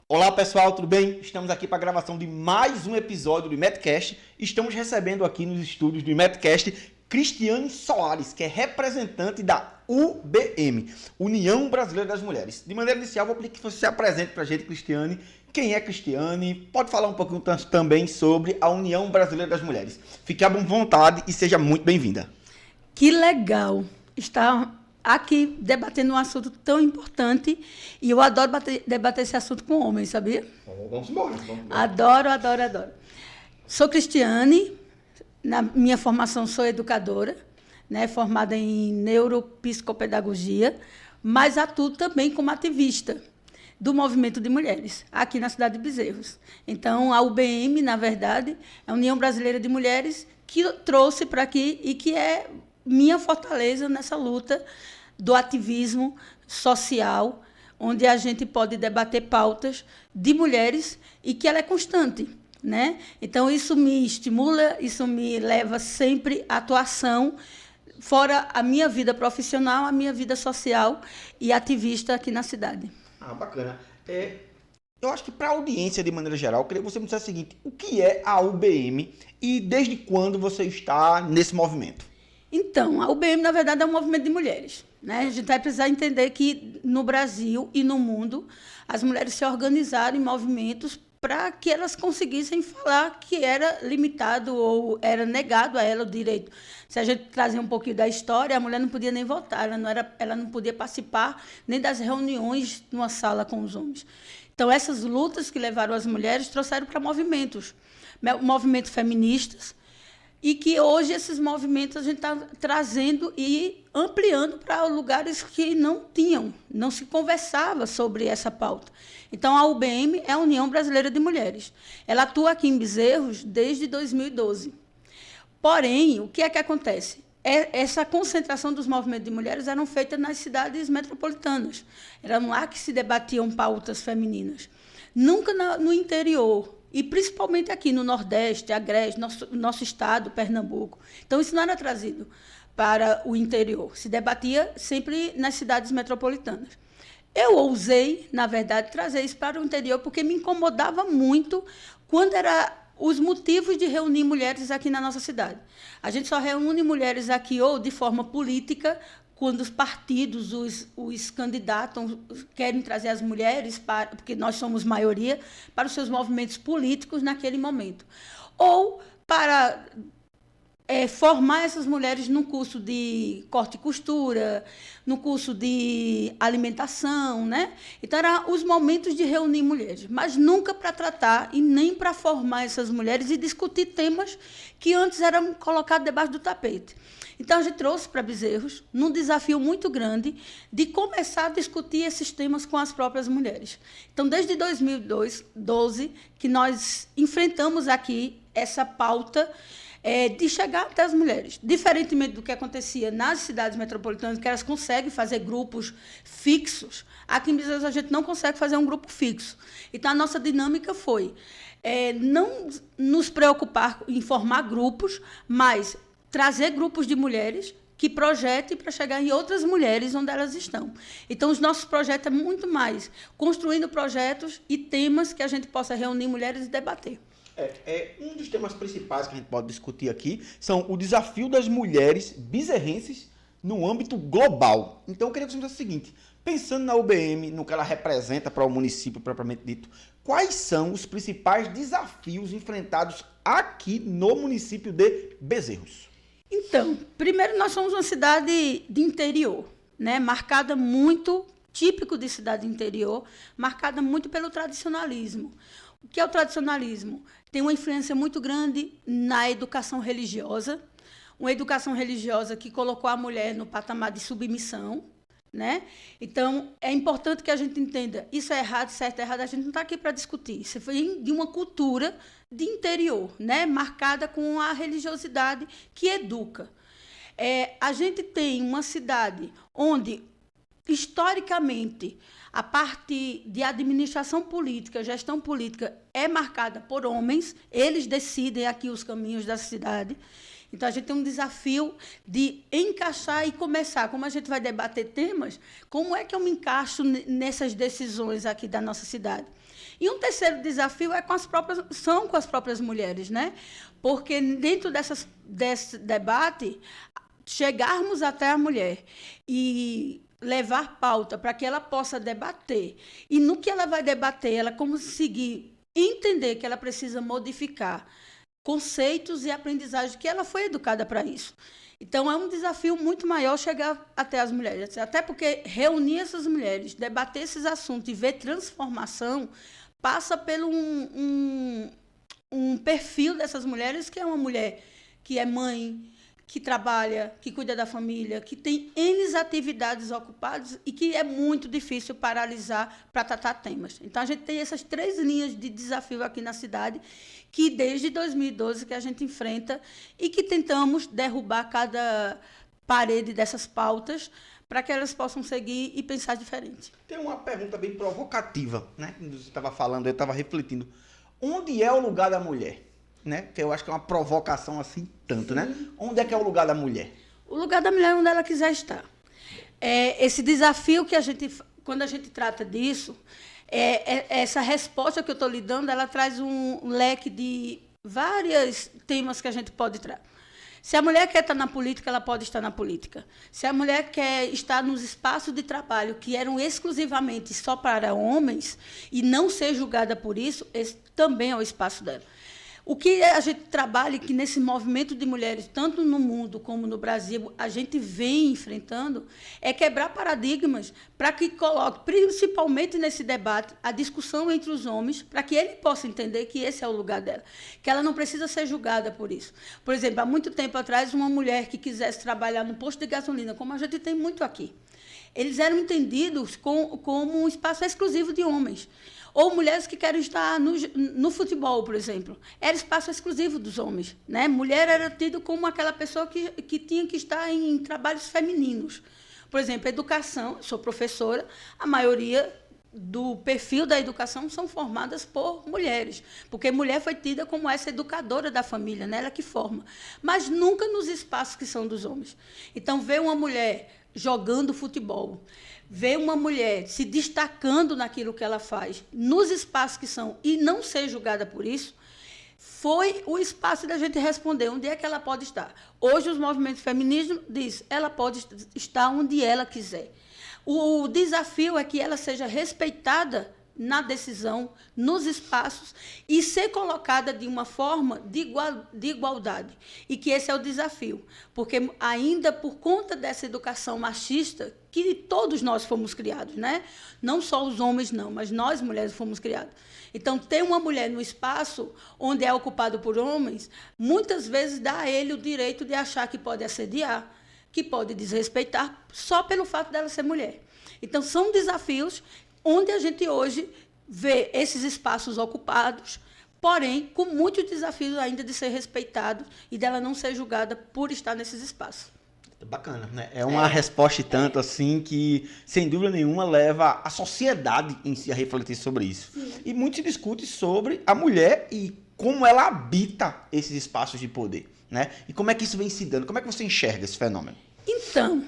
Olá pessoal, tudo bem? Estamos aqui para a gravação de mais um episódio do IMETcast. Estamos recebendo aqui nos estúdios do IMETcast Cristiane Soares, que é representante da UBM, União Brasileira das Mulheres. De maneira inicial, vou pedir que você se apresente para a gente, Cristiane. Quem é Cristiane? Pode falar um pouquinho também sobre a União Brasileira das Mulheres. Fique à vontade e seja muito bem-vinda. Que legal estar aqui debatendo um assunto tão importante, e eu adoro debater esse assunto com homens, sabia? Vamos embora. Adoro. Sou Cristiane, na minha formação sou educadora, né, formada em neuropsicopedagogia, mas atuo também como ativista do movimento de mulheres, aqui na cidade de Bezerros. Então, a UBM, na verdade, é a União Brasileira de Mulheres, que trouxe para aqui e que é minha fortaleza nessa luta do ativismo social, onde a gente pode debater pautas de mulheres e que ela é constante, né? Então, isso me estimula, isso me leva sempre à atuação, fora a minha vida profissional, a minha vida social e ativista aqui na cidade. Bacana. Eu acho que para a audiência, de maneira geral, eu queria que você me dissesse o seguinte: o que é a UBM e desde quando você está nesse movimento? Então, a UBM, na verdade, é um movimento de mulheres, né? A gente vai precisar entender que no Brasil e no mundo, as mulheres se organizaram em movimentos para que elas conseguissem falar que era limitado ou era negado a ela o direito. Se a gente trazer um pouquinho da história, a mulher não podia nem votar, ela não podia participar nem das reuniões numa sala com os homens. Então, essas lutas que levaram as mulheres trouxeram para movimentos feministas, e que hoje esses movimentos a gente está trazendo e ampliando para lugares que não se conversava sobre essa pauta. Então, a UBM é a União Brasileira de Mulheres. Ela atua aqui em Bezerros desde 2012. Porém, o que é que acontece? Essa concentração dos movimentos de mulheres eram feitas nas cidades metropolitanas. Era lá que se debatiam pautas femininas. Nunca no interior. E principalmente aqui no Nordeste, Agreste, nosso estado, Pernambuco. Então, isso não era trazido para o interior. Se debatia sempre nas cidades metropolitanas. Eu ousei, na verdade, trazer isso para o interior, porque me incomodava muito quando era os motivos de reunir mulheres aqui na nossa cidade. A gente só reúne mulheres aqui ou de forma política, quando os partidos, os candidatos querem trazer as mulheres, porque nós somos maioria, para os seus movimentos políticos naquele momento. Ou para formar essas mulheres num curso de corte e costura, no curso de alimentação, né? Então, eram os momentos de reunir mulheres, mas nunca para tratar e nem para formar essas mulheres e discutir temas que antes eram colocados debaixo do tapete. Então, a gente trouxe para Bezerros, num desafio muito grande, de começar a discutir esses temas com as próprias mulheres. Então, desde 2012, que nós enfrentamos aqui essa pauta de chegar até as mulheres. Diferentemente do que acontecia nas cidades metropolitanas, que elas conseguem fazer grupos fixos, aqui em Bezerros a gente não consegue fazer um grupo fixo. Então, a nossa dinâmica foi não nos preocupar em formar grupos, mas trazer grupos de mulheres que projetem para chegar em outras mulheres onde elas estão. Então, os nossos projetos é muito mais construindo projetos e temas que a gente possa reunir mulheres e debater. Um dos temas principais que a gente pode discutir aqui são o desafio das mulheres bezerrenses no âmbito global. Então, eu queria que você me dissesse o seguinte: pensando na UBM, no que ela representa para o município propriamente dito, quais são os principais desafios enfrentados aqui no município de Bezerros? Então, primeiro, nós somos uma cidade de interior, né? Marcada muito, típico de cidade de interior, marcada muito pelo tradicionalismo. O que é o tradicionalismo? Tem uma influência muito grande na educação religiosa, uma educação religiosa que colocou a mulher no patamar de submissão, né? Então, é importante que a gente entenda, isso é errado, certo, é errado, a gente não está aqui para discutir. Isso vem de uma cultura de interior, né? Marcada com a religiosidade que educa. A gente tem uma cidade onde, historicamente, a parte de administração política, gestão política, é marcada por homens, eles decidem aqui os caminhos da cidade. Então, a gente tem um desafio de encaixar e começar. Como a gente vai debater temas, como é que eu me encaixo nessas decisões aqui da nossa cidade? E um terceiro desafio são com as próprias mulheres, né? Porque dentro desse debate, chegarmos até a mulher e levar pauta para que ela possa debater. E no que ela vai debater, ela conseguir entender que ela precisa modificar conceitos e aprendizagem, que ela foi educada para isso. Então, é um desafio muito maior chegar até as mulheres. Até porque reunir essas mulheres, debater esses assuntos e ver transformação, passa pelo um perfil dessas mulheres, que é uma mulher que é mãe, que trabalha, que cuida da família, que tem N atividades ocupadas e que é muito difícil paralisar para tratar temas. Então, a gente tem essas 3 linhas de desafio aqui na cidade, que desde 2012 que a gente enfrenta e que tentamos derrubar cada parede dessas pautas para que elas possam seguir e pensar diferente. Tem uma pergunta bem provocativa, né? Quando você estava falando, eu estava refletindo. Onde é o lugar da mulher? Né? Que eu acho que é uma provocação assim tanto, né? Onde é que é o lugar da mulher? O lugar da mulher é onde ela quiser estar. Esse desafio que quando a gente trata disso, essa resposta que eu estou lhe dando, ela traz um leque de vários temas que a gente pode trazer. Se a mulher quer estar na política, ela pode estar na política. Se a mulher quer estar nos espaços de trabalho que eram exclusivamente só para homens e não ser julgada por isso, esse também é o espaço dela. O que a gente trabalha, que nesse movimento de mulheres, tanto no mundo como no Brasil, a gente vem enfrentando, é quebrar paradigmas para que coloque, principalmente nesse debate, a discussão entre os homens, para que ele possa entender que esse é o lugar dela, que ela não precisa ser julgada por isso. Por exemplo, há muito tempo atrás, uma mulher que quisesse trabalhar no posto de gasolina, como a gente tem muito aqui, eles eram entendidos como um espaço exclusivo de homens. Ou mulheres que querem estar no futebol, por exemplo. Era espaço exclusivo dos homens. Né? Mulher era tido como aquela pessoa que tinha que estar em trabalhos femininos. Por exemplo, educação, sou professora, a maioria do perfil da educação são formadas por mulheres, porque mulher foi tida como essa educadora da família, né? Ela que forma. Mas nunca nos espaços que são dos homens. Então, ver uma mulher jogando futebol, ver uma mulher se destacando naquilo que ela faz, nos espaços que são, e não ser julgada por isso, foi o espaço da gente responder onde é que ela pode estar. Hoje, os movimentos feministas dizem ela pode estar onde ela quiser. O desafio é que ela seja respeitada na decisão, nos espaços, e ser colocada de uma forma de igualdade. E que esse é o desafio. Porque ainda por conta dessa educação machista, que todos nós fomos criados, né? Não só os homens, não, mas nós, mulheres, fomos criados. Então, ter uma mulher no espaço onde é ocupado por homens, muitas vezes dá a ele o direito de achar que pode assediar, que pode desrespeitar, só pelo fato dela ser mulher. Então, são desafios onde a gente hoje vê esses espaços ocupados, porém, com muitos desafios ainda de ser respeitado e dela não ser julgada por estar nesses espaços. Bacana, né? É uma resposta tanto assim que, sem dúvida nenhuma, leva a sociedade em si a refletir sobre isso. Sim. E muito se discute sobre a mulher e como ela habita esses espaços de poder, né? E como é que isso vem se dando? Como é que você enxerga esse fenômeno? Então,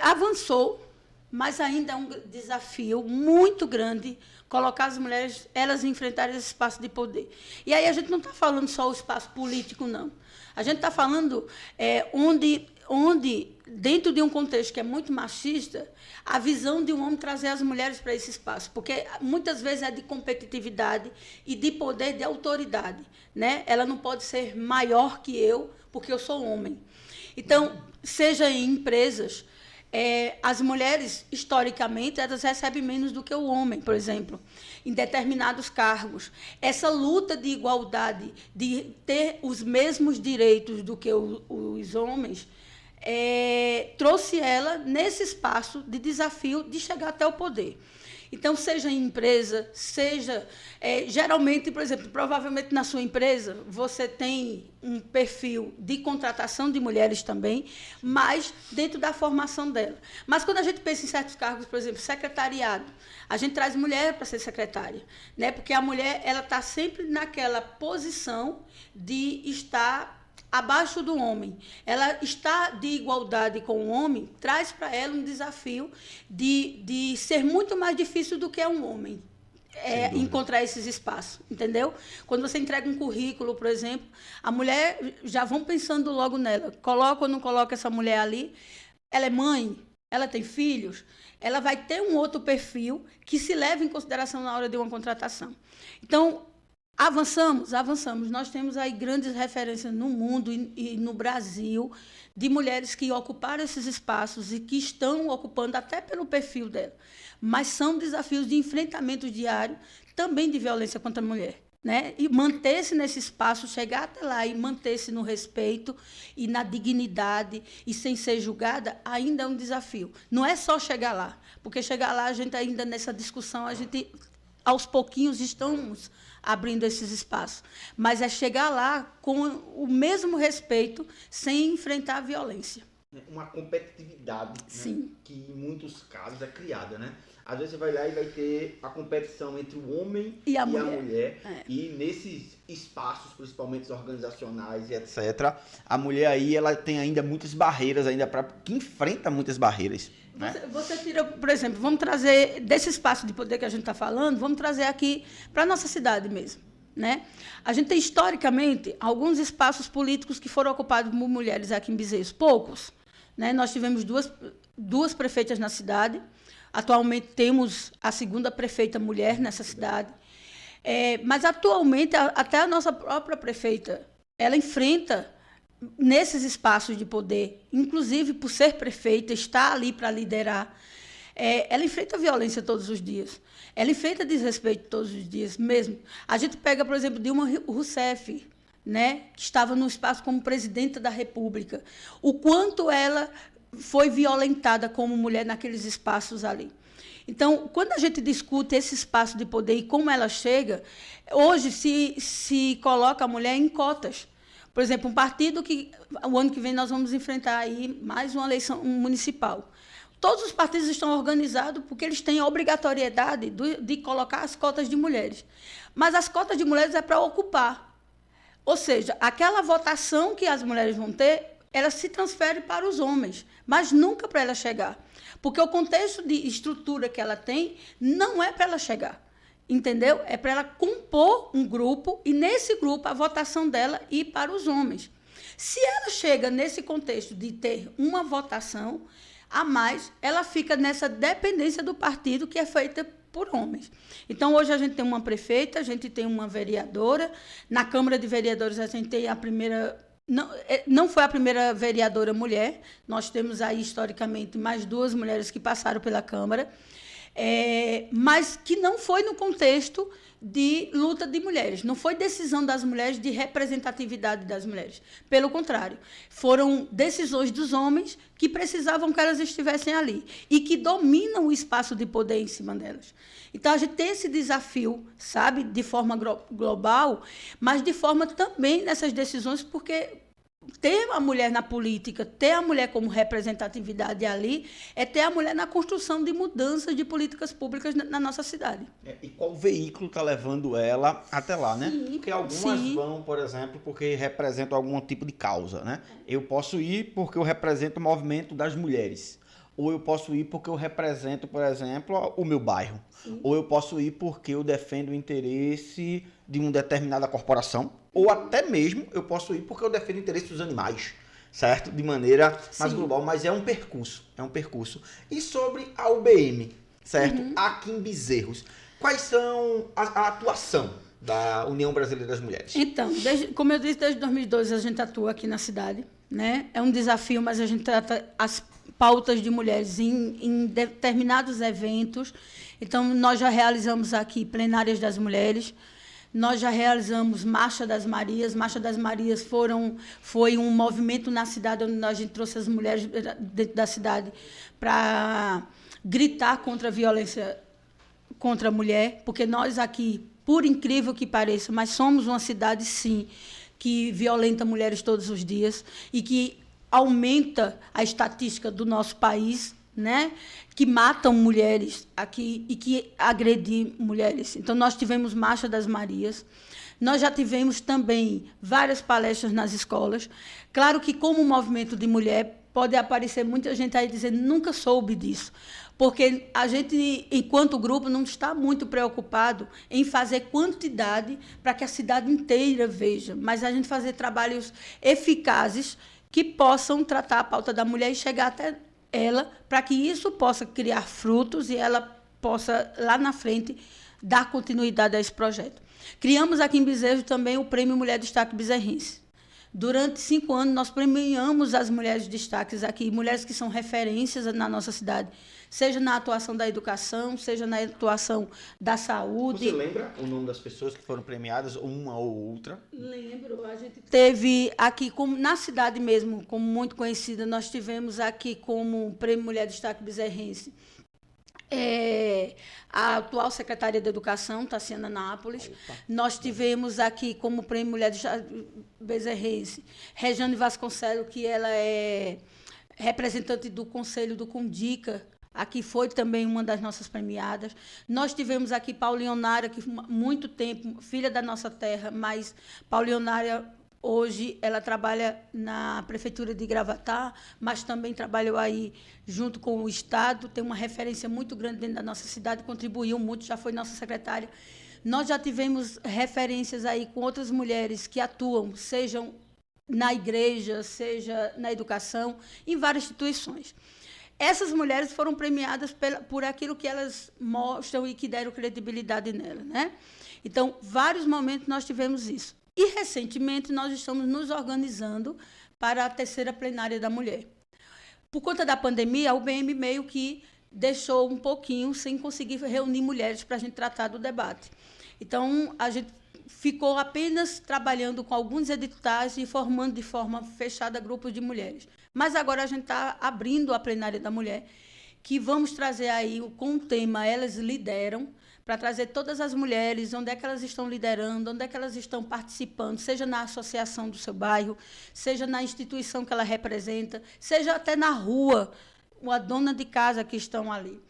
avançou, mas ainda é um desafio muito grande colocar as mulheres, elas enfrentarem esse espaço de poder. E aí a gente não está falando só o espaço político, não. A gente está falando onde, dentro de um contexto que é muito machista, a visão de um homem trazer as mulheres para esse espaço, porque muitas vezes é de competitividade e de poder, de autoridade, né? Ela não pode ser maior que eu, porque eu sou homem. Então, seja em empresas, as mulheres, historicamente, elas recebem menos do que o homem, por exemplo, em determinados cargos. Essa luta de igualdade, de ter os mesmos direitos do que os homens, trouxe ela nesse espaço de desafio de chegar até o poder. Então, seja em empresa, seja... geralmente, por exemplo, provavelmente na sua empresa, você tem um perfil de contratação de mulheres também, mas dentro da formação dela. Mas quando a gente pensa em certos cargos, por exemplo, secretariado, a gente traz mulher para ser secretária, né? Porque a mulher ela está sempre naquela posição de estar abaixo do homem. Ela está de igualdade com o homem, traz para ela um desafio de ser muito mais difícil do que um homem. encontrar esses espaços, entendeu? Quando você entrega um currículo, por exemplo, a mulher já vão pensando logo nela. Coloca ou não coloca essa mulher ali? Ela é mãe? Ela tem filhos? Ela vai ter um outro perfil que se leva em consideração na hora de uma contratação. Então, avançamos. Nós temos aí grandes referências no mundo e no Brasil de mulheres que ocuparam esses espaços e que estão ocupando até pelo perfil dela. Mas são desafios de enfrentamento diário, também de violência contra a mulher. Né? E manter-se nesse espaço, chegar até lá e manter-se no respeito e na dignidade e sem ser julgada, ainda é um desafio. Não é só chegar lá, porque chegar lá, a gente ainda nessa discussão, a gente aos pouquinhos estamos abrindo esses espaços. Mas é chegar lá com o mesmo respeito, sem enfrentar a violência. Uma competitividade, Sim. Né, que em muitos casos é criada, né? Às vezes você vai lá e vai ter a competição entre o homem e a mulher. E nesses espaços, principalmente organizacionais e etc., a mulher aí ela tem ainda muitas barreiras, que enfrenta muitas barreiras. Né? Você tira, por exemplo, vamos trazer desse espaço de poder que a gente está falando, vamos trazer aqui para a nossa cidade mesmo. Né? A gente tem, historicamente, alguns espaços políticos que foram ocupados por mulheres aqui em Bezerros, poucos. Né? Nós tivemos duas prefeitas na cidade. Atualmente temos a segunda prefeita mulher nessa cidade. Mas, atualmente, até a nossa própria prefeita, ela enfrenta, nesses espaços de poder, inclusive por ser prefeita, está ali para liderar, ela enfrenta violência todos os dias. Ela enfrenta desrespeito todos os dias mesmo. A gente pega, por exemplo, Dilma Rousseff, né, que estava no espaço como presidenta da República. O quanto ela foi violentada como mulher naqueles espaços ali. Então, quando a gente discute esse espaço de poder e como ela chega, hoje se coloca a mulher em cotas. Por exemplo, um partido que, o ano que vem, nós vamos enfrentar aí mais uma eleição municipal. Todos os partidos estão organizados porque eles têm a obrigatoriedade de colocar as cotas de mulheres. Mas as cotas de mulheres é para ocupar. Ou seja, aquela votação que as mulheres vão ter, ela se transfere para os homens, mas nunca para ela chegar. Porque o contexto de estrutura que ela tem não é para ela chegar. Entendeu? É para ela compor um grupo e, nesse grupo, a votação dela ir para os homens. Se ela chega nesse contexto de ter uma votação a mais, ela fica nessa dependência do partido que é feita por homens. Então, hoje a gente tem uma prefeita, a gente tem uma vereadora. Na Câmara de Vereadores, a gente tem a primeira... Não foi a primeira vereadora mulher. Nós temos aí, historicamente, mais 2 mulheres que passaram pela Câmara. Mas que não foi no contexto de luta de mulheres, não foi decisão das mulheres de representatividade das mulheres. Pelo contrário, foram decisões dos homens que precisavam que elas estivessem ali e que dominam o espaço de poder em cima delas. Então, a gente tem esse desafio, sabe, de forma global, mas de forma também nessas decisões, porque ter a mulher na política, ter a mulher como representatividade ali, é ter a mulher na construção de mudanças de políticas públicas na nossa cidade. E qual veículo está levando ela até lá, né? Sim, porque algumas vão, por exemplo, porque representam algum tipo de causa, né? Eu posso ir porque eu represento o movimento das mulheres. Ou eu posso ir porque eu represento, por exemplo, o meu bairro. Sim. Ou eu posso ir porque eu defendo o interesse de uma determinada corporação. Ou até mesmo eu posso ir porque eu defendo o interesse dos animais, certo? De maneira mais global, mas é um percurso. E sobre a UBM, certo? Aqui em Bezerros, quais são a atuação da União Brasileira das Mulheres? Então, como eu disse, desde 2012 a gente atua aqui na cidade, né? É um desafio, mas a gente trata as pautas de mulheres em determinados eventos. Então, nós já realizamos aqui plenárias das mulheres, nós já realizamos Marcha das Marias. Marcha das Marias foi um movimento na cidade onde a gente trouxe as mulheres dentro da cidade para gritar contra a violência contra a mulher, porque nós aqui, por incrível que pareça, mas somos uma cidade, sim, que violenta mulheres todos os dias e que aumenta a estatística do nosso país, né, que matam mulheres aqui e que agredem mulheres. Então, nós tivemos Marcha das Marias, nós já tivemos também várias palestras nas escolas. Claro que, como movimento de mulher, pode aparecer muita gente aí dizendo nunca soube disso, porque a gente, enquanto grupo, não está muito preocupado em fazer quantidade para que a cidade inteira veja, mas a gente fazer trabalhos eficazes que possam tratar a pauta da mulher e chegar até ela, para que isso possa criar frutos e ela possa, lá na frente, dar continuidade a esse projeto. Criamos aqui em Bezerros também o Prêmio Mulher Destaque Bezerrense. Durante 5 anos, nós premiamos as mulheres de destaques aqui, mulheres que são referências na nossa cidade, seja na atuação da educação, seja na atuação da saúde. Você lembra o nome das pessoas que foram premiadas, uma ou outra? Lembro. A gente teve aqui, como na cidade mesmo, como muito conhecida, nós tivemos aqui como Prêmio Mulher Destaque Bezerrense a atual secretária de Educação, Tassiana Nápoles. Opa. Nós tivemos aqui como Prêmio Mulher Bezerrense Rejane Vasconcelos, que ela é representante do Conselho do Condica. Aqui foi também uma das nossas premiadas. Nós tivemos aqui Paulionária, que muito tempo, filha da nossa terra, mas Paulionária hoje ela trabalha na Prefeitura de Gravatá, mas também trabalhou aí junto com o Estado, tem uma referência muito grande dentro da nossa cidade, contribuiu muito, já foi nossa secretária. Nós já tivemos referências aí com outras mulheres que atuam, sejam na igreja, seja na educação, em várias instituições. Essas mulheres foram premiadas por aquilo que elas mostram e que deram credibilidade nela, né? Então, vários momentos nós tivemos isso. E, recentemente, nós estamos nos organizando para a 3ª plenária da mulher. Por conta da pandemia, a UBM meio que deixou um pouquinho sem conseguir reunir mulheres para a gente tratar do debate. Então, a gente ficou apenas trabalhando com alguns editais e formando de forma fechada grupos de mulheres. Mas agora a gente está abrindo a plenária da mulher, que vamos trazer aí com o tema Elas Lideram, para trazer todas as mulheres, onde é que elas estão liderando, onde é que elas estão participando, seja na associação do seu bairro, seja na instituição que ela representa, seja até na rua, a dona de casa que estão ali.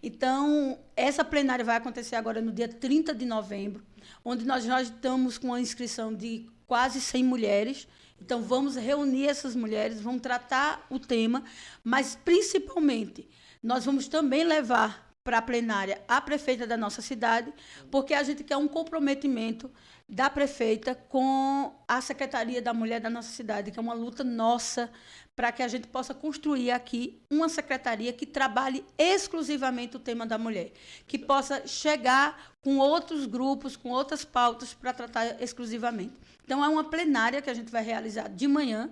Então, essa plenária vai acontecer agora no dia 30 de novembro, onde nós estamos com a inscrição de quase 100 mulheres. Então, vamos reunir essas mulheres, vamos tratar o tema, mas, principalmente, nós vamos também levar para a plenária a prefeita da nossa cidade, porque a gente quer um comprometimento da prefeita com a Secretaria da Mulher da nossa cidade, que é uma luta nossa para que a gente possa construir aqui uma secretaria que trabalhe exclusivamente o tema da mulher, que possa chegar com outros grupos, com outras pautas para tratar exclusivamente. Então, é uma plenária que a gente vai realizar de manhã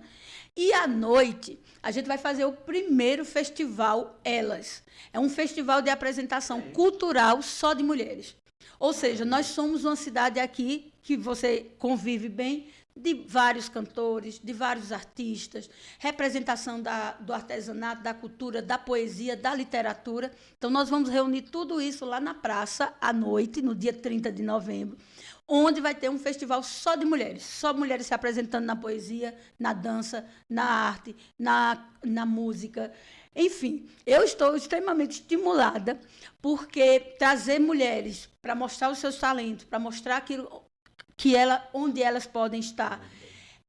e, à noite, a gente vai fazer o primeiro festival Elas. É um festival de apresentação cultural só de mulheres. Ou seja, nós somos uma cidade aqui que você convive bem, de vários cantores, de vários artistas, representação do artesanato, da cultura, da poesia, da literatura. Então, nós vamos reunir tudo isso lá na praça, à noite, no dia 30 de novembro, onde vai ter um festival só mulheres se apresentando na poesia, na dança, na arte, na música. Enfim, eu estou extremamente estimulada, porque trazer mulheres para mostrar os seus talentos, para mostrar aquilo onde elas podem estar,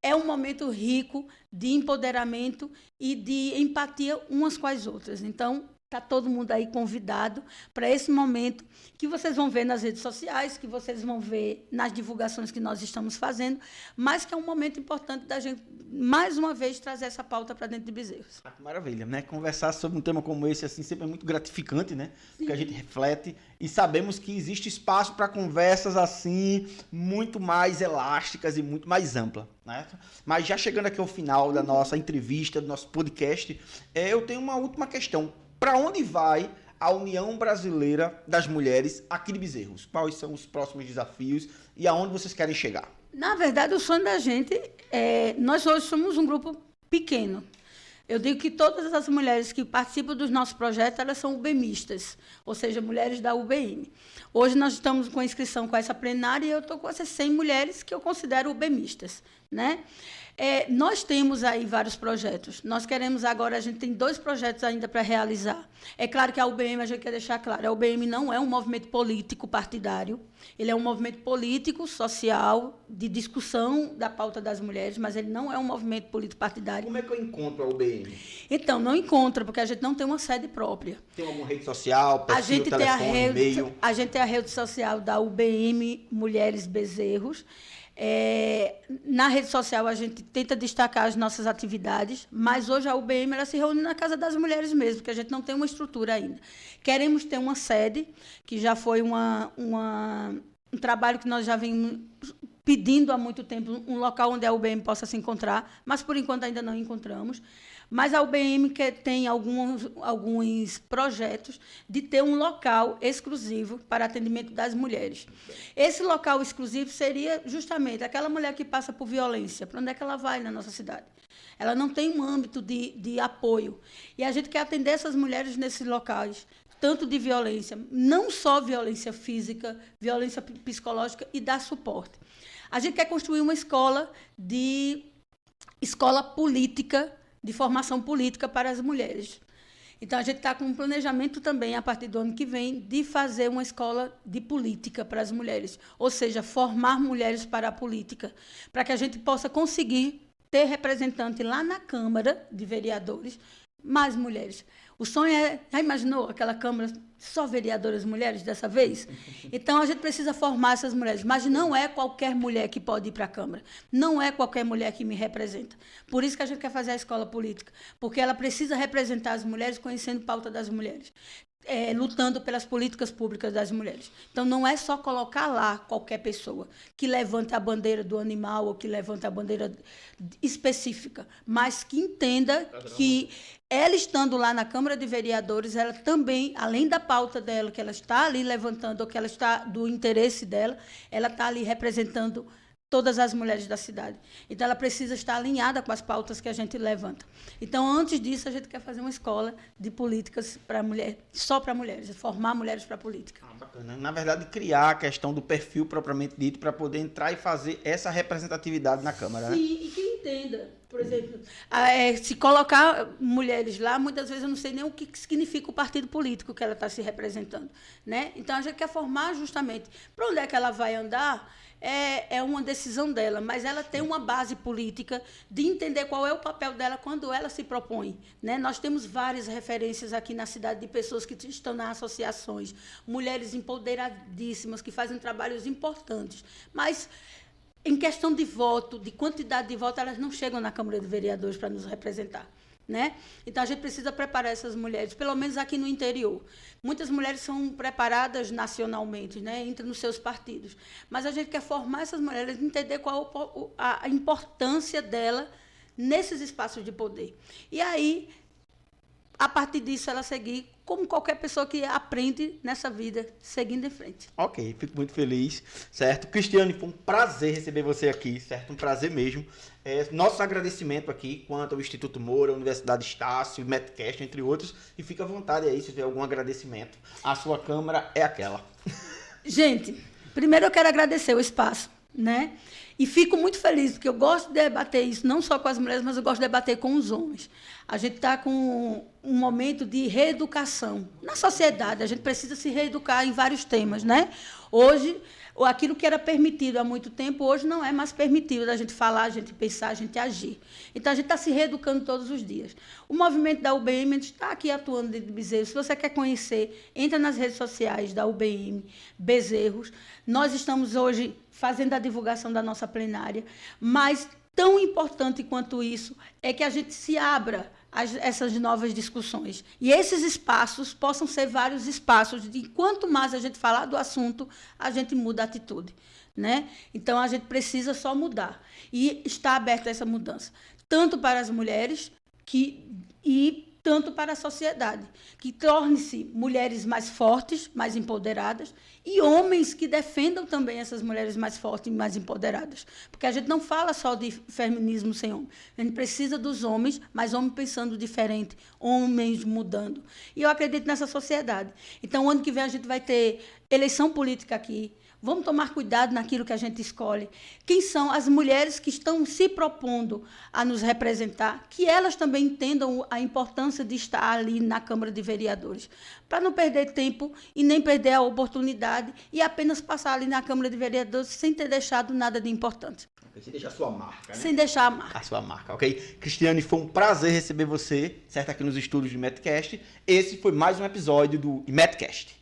é um momento rico de empoderamento e de empatia umas com as outras. Então, está todo mundo aí convidado para esse momento que vocês vão ver nas redes sociais, que vocês vão ver nas divulgações que nós estamos fazendo, mas que é um momento importante da gente, mais uma vez, trazer essa pauta para dentro de Bezerros. Que maravilha, né? Conversar sobre um tema como esse assim, sempre é muito gratificante, né? Sim. Porque a gente reflete e sabemos que existe espaço para conversas assim, muito mais elásticas e muito mais amplas, né? Mas já chegando aqui ao final da nossa entrevista, do nosso podcast, eu tenho uma última questão. Para onde vai a União Brasileira das Mulheres aqui de Bezerros? Quais são os próximos desafios e aonde vocês querem chegar? Na verdade, o sonho da gente nós hoje somos um grupo pequeno. Eu digo que todas as mulheres que participam dos nossos projetos, elas são UBMistas, ou seja, mulheres da UBM. Hoje nós estamos com a inscrição com essa plenária e eu estou com essas 100 mulheres que eu considero UBMistas, né? Nós temos aí vários projetos. Nós queremos agora, a gente tem 2 projetos ainda para realizar. É claro que a UBM, a gente quer deixar claro, a UBM não é um movimento político partidário, ele é um movimento político, social, de discussão da pauta das mulheres, mas ele não é um movimento político partidário. Como é que eu encontro a UBM? Então, não encontra, porque a gente não tem uma sede própria. Tem alguma rede social, perfil, A gente telefone, tem e-mail? a gente tem a rede social da UBM Mulheres Bezerros. Na rede social a gente tenta destacar as nossas atividades, mas hoje a UBM ela se reúne na Casa das Mulheres mesmo, porque a gente não tem uma estrutura ainda. Queremos ter uma sede, que já foi um trabalho que nós já vimos pedindo há muito tempo, um local onde a UBM possa se encontrar, mas por enquanto ainda não encontramos. Mas a UBM tem alguns projetos de ter um local exclusivo para atendimento das mulheres. Esse local exclusivo seria justamente aquela mulher que passa por violência. Para onde é que ela vai na nossa cidade? Ela não tem um âmbito de apoio. E a gente quer atender essas mulheres nesses locais, tanto de violência, não só violência física, violência psicológica, e dar suporte. A gente quer construir uma escola política, de formação política para as mulheres. Então, a gente está com um planejamento também, a partir do ano que vem, de fazer uma escola de política para as mulheres, ou seja, formar mulheres para a política, para que a gente possa conseguir ter representante lá na Câmara de Vereadores, mais mulheres. O sonho já imaginou aquela Câmara só vereadoras mulheres dessa vez? Então, a gente precisa formar essas mulheres, mas não é qualquer mulher que pode ir para a Câmara, não é qualquer mulher que me representa. Por isso que a gente quer fazer a escola política, porque ela precisa representar as mulheres conhecendo pauta das mulheres. Lutando pelas políticas públicas das mulheres. Então, não é só colocar lá qualquer pessoa que levante a bandeira do animal ou que levante a bandeira específica, mas que entenda que ela estando lá na Câmara de Vereadores, ela também, além da pauta dela, que ela está ali levantando, ou que ela está do interesse dela, ela está ali representando todas as mulheres da cidade. Então, ela precisa estar alinhada com as pautas que a gente levanta. Então, antes disso, a gente quer fazer uma escola de políticas para mulheres, só para mulheres, formar mulheres para a política. Bacana. Na verdade, criar a questão do perfil propriamente dito para poder entrar e fazer essa representatividade na Câmara, né? Sim, e que entenda. Por exemplo, se colocar mulheres lá, muitas vezes eu não sei nem o que significa o partido político que ela está se representando, né? Então, a gente quer formar justamente para onde é que ela vai andar. É uma decisão dela, mas ela tem uma base política de entender qual é o papel dela quando ela se propõe, né? Nós temos várias referências aqui na cidade de pessoas que estão nas associações, mulheres empoderadíssimas, que fazem trabalhos importantes, mas em questão de voto, de quantidade de voto, elas não chegam na Câmara de Vereadores para nos representar, né? Então, a gente precisa preparar essas mulheres, pelo menos aqui no interior. Muitas mulheres são preparadas nacionalmente, né? Entram nos seus partidos. Mas a gente quer formar essas mulheres, entender qual a importância dela nesses espaços de poder. E aí, a partir disso, ela seguir como qualquer pessoa que aprende nessa vida, seguindo em frente. Ok, fico muito feliz, certo? Cristiane, foi um prazer receber você aqui, certo? Um prazer mesmo. Nosso agradecimento aqui quanto ao Instituto Moura, Universidade Estácio, Metcast, entre outros, e fica à vontade aí se tiver algum agradecimento. A sua câmara é aquela. Gente, primeiro eu quero agradecer o espaço, né? E fico muito feliz, porque eu gosto de debater isso, não só com as mulheres, mas eu gosto de debater com os homens. A gente está com um momento de reeducação na sociedade, a gente precisa se reeducar em vários temas, né? Hoje, aquilo que era permitido há muito tempo, hoje não é mais permitido da gente falar, a gente pensar, a gente agir. Então, a gente está se reeducando todos os dias. O movimento da UBM, a gente está aqui atuando de Bezerros. Se você quer conhecer, entra nas redes sociais da UBM, Bezerros. Nós estamos hoje fazendo a divulgação da nossa plenária, mas tão importante quanto isso é que a gente se abra a essas novas discussões. E esses espaços possam ser vários espaços de quanto mais a gente falar do assunto, a gente muda a atitude, né? Então, a gente precisa só mudar. E está aberta essa mudança, tanto para as mulheres e tanto para a sociedade, que torne-se mulheres mais fortes, mais empoderadas e homens que defendam também essas mulheres mais fortes e mais empoderadas. Porque a gente não fala só de feminismo sem homem. A gente precisa dos homens, mas homens pensando diferente, homens mudando. E eu acredito nessa sociedade. Então, ano que vem a gente vai ter eleição política aqui. Vamos tomar cuidado naquilo que a gente escolhe. Quem são as mulheres que estão se propondo a nos representar? Que elas também entendam a importância de estar ali na Câmara de Vereadores. Para não perder tempo e nem perder a oportunidade e apenas passar ali na Câmara de Vereadores sem ter deixado nada de importante. Sem deixar a sua marca, né? Sem deixar a marca. A sua marca, ok? Cristiane, foi um prazer receber você, certo? Aqui nos estúdios do IMETcast. Esse foi mais um episódio do IMETcast.